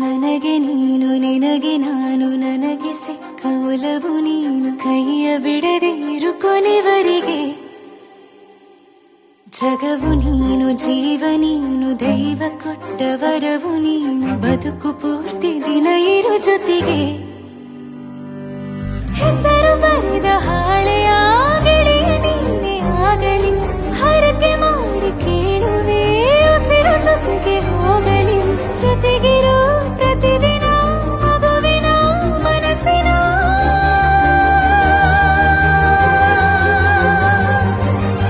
ನನಗೆ ನೀನು ನಿನಗೆ ನಾನು ನನಗೆ ಸಿಕ್ಕ ಒಲವು ನೀನು ಕೈಯ ಬಿಡದೆ ಇರು ಕೊನೆವರೆಗೆ ಜಗವು ನೀನು ಜೀವ ನೀನು ದೈವ ಕೊಟ್ಟ ವರವು ನೀನು ಬದುಕು ಪೂರ್ತಿ ದಿನ ಇರು ಜೊತೆಗೆ ಹೆಸರು ಬರೆದ ಹಾಳೆಯಾಗಲಿ ನೀನೇ ಆಗಲಿ ಹರಕೆ ಮಾಡಿ ಕೇಳುವೆ ಉಸಿರು ಜೊತೆಗೆ ಹೋಗಲಿ ಜೊತೆಗಿರೋ ಪ್ರತಿದಿನ ಮಗುವಿನ ಮನಸ್ಸಿನ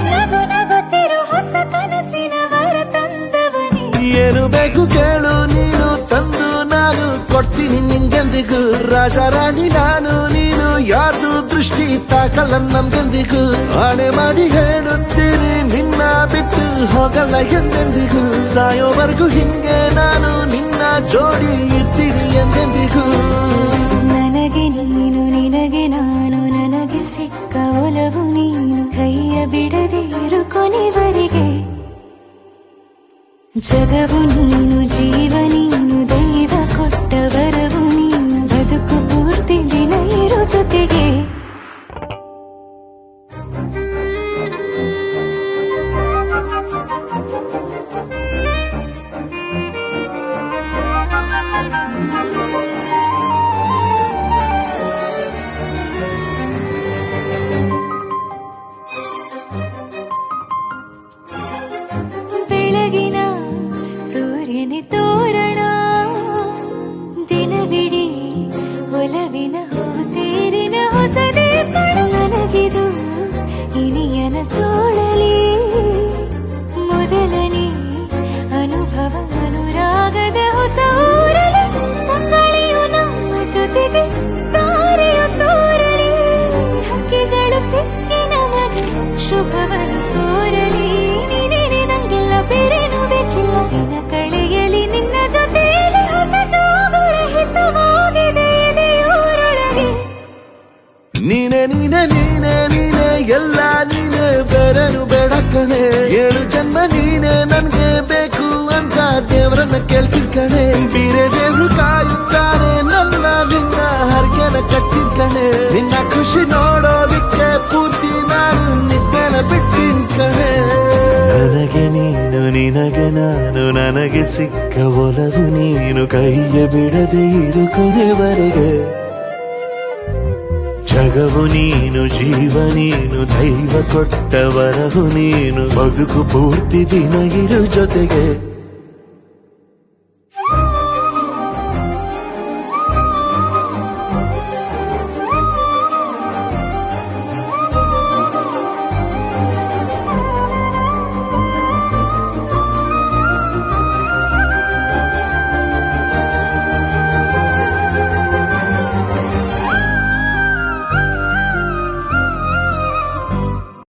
ನಗು ನಗುತ್ತಿರೋ ಹೊಸ ಕನಸಿನ ವರ ತಂದವನೇ ಏನು ಬೇಕು ಕೇಳು ನೀನು ತಂದು ನಾನು ಕೊಡ್ತೀನಿ ನಿಂಗೆಂದಿಗೂ ರಾಜ ರಾಣಿ ನಾನು ನೀನು ಯಾರ್ದು ದೃಷ್ಟಿ ತಾಕಲ್ಲ ನಮ್ಗೆಂದಿಗೂ ಆಣೆ ಮಾಡಿ ಹೇಳುತ್ತೀನಿ ನಿನ್ನ ಬಿಟ್ಟು ಹೋಗಲ್ಲ ಎಂದೆಂದಿಗೂ ಸಾಯೋವರೆಗೂ ಹಿಂಗೆ ನಾನು ನಿನ್ನ ಜೋಡಿ ಇರ್ತೀನಿ ಎಂದೆಂದಿಗೂ ನನಗೆ ನೀನು ನಿನಗೆ ನಾನು ನನಗೆ ಸಿಕ್ಕ ಒಲವು ನೀನು ಕೈಯ ಬಿಡದೆ ಇರು ಕೊನೆವರೆಗೆ ಜಗವು ನೀನು ಜೀವ ನೀನು ದೈವ ಕೊಟ್ಟ ವರವು ನೀನು ಬದುಕು ಪೂರ್ತಿ ದಿನ ಇರು ಜೊತೆಗೆ ಬೆಳಗಿನ ಸೂರ್ಯನ ತೋರಣ ದಿನವಿಡೀ ಒಲವಿನ ಹೂತೇರಿನ ಹೊಸದೇ ಪಡ ನನಗಿದು ಇನಿಯನ ತೋಳಲಿ ಮೊದಲನೇ ಅನುಭವ ಅನುರಾಗದ ಹೊಸ ಊರಲಿ ತಂಗಳಿಯು ನಮ್ಮ ಜೊತೆಗೆ ತಾರೆಯು ತೋರಲಿ ಹಕ್ಕಿಗಳು ಸಿಕ್ಕಿ ನಮಗೆ ಶುಭವನ್ನು ಕೋರಲಿ ನೀನೇ ನಂಗೆಲ್ಲ ಬೇರೇನು ಬೇಕಿಲ್ಲ ದಿನ ಕಳೆಯಲಿ ನಿನ್ನ ಜೊತೆಯಲ್ಲಿ ಹೊಸ ಜೋಗುಳ ಹಿತವಾಗಿದೆ ಎದೆಯೋರೊಳಗೆ ನೀನೆ ನೀನೆ ನೀನೆ ನೀನೆ ಎಲ್ಲ ನೀನೆ ಬೇರೆನು ಬೇಡ ಕಣೆ ಏಳು ಜನ್ಮ ನೀನೆ ನನ್ಗೆ ಬೇಕು ಅಂತ ದೇವರನ್ನ ಕೇಳ್ತೀನಿ ಕಣೆ ಬೀರೆ ದೇವ್ರು ಕಾಯುತ್ತಾರೆ ನನ್ನ ನಿನ್ನ ಹರ್ಗೆನ ಕಟ್ಟಿನ ಕಣೆ ನಿನ್ನ ಖುಷಿ ನೋಡೋದಿಕ್ಕೆ ಪೂರ್ತಿ ನಾನು ನಿದ್ದೆನ ಬಿಟ್ಟಿನ ಕಣೆ ನನಗೆ ನೀನು ನಿನಗೆ ನಾನು ನನಗೆ ಸಿಕ್ಕ ಒಲವು ನೀನು ಕೈಯ ಬಿಡದೆ ಇರು ಕೊನೆವರೆಗೆ ಜಗವು ನೀನು ಜೀವ ನೀನು ದೈವ ಕೊಟ್ಟ ವರವು ನೀನು ಬದುಕು ಪೂರ್ತಿ ದಿನ ಇರು ಜೊತೆಗೆ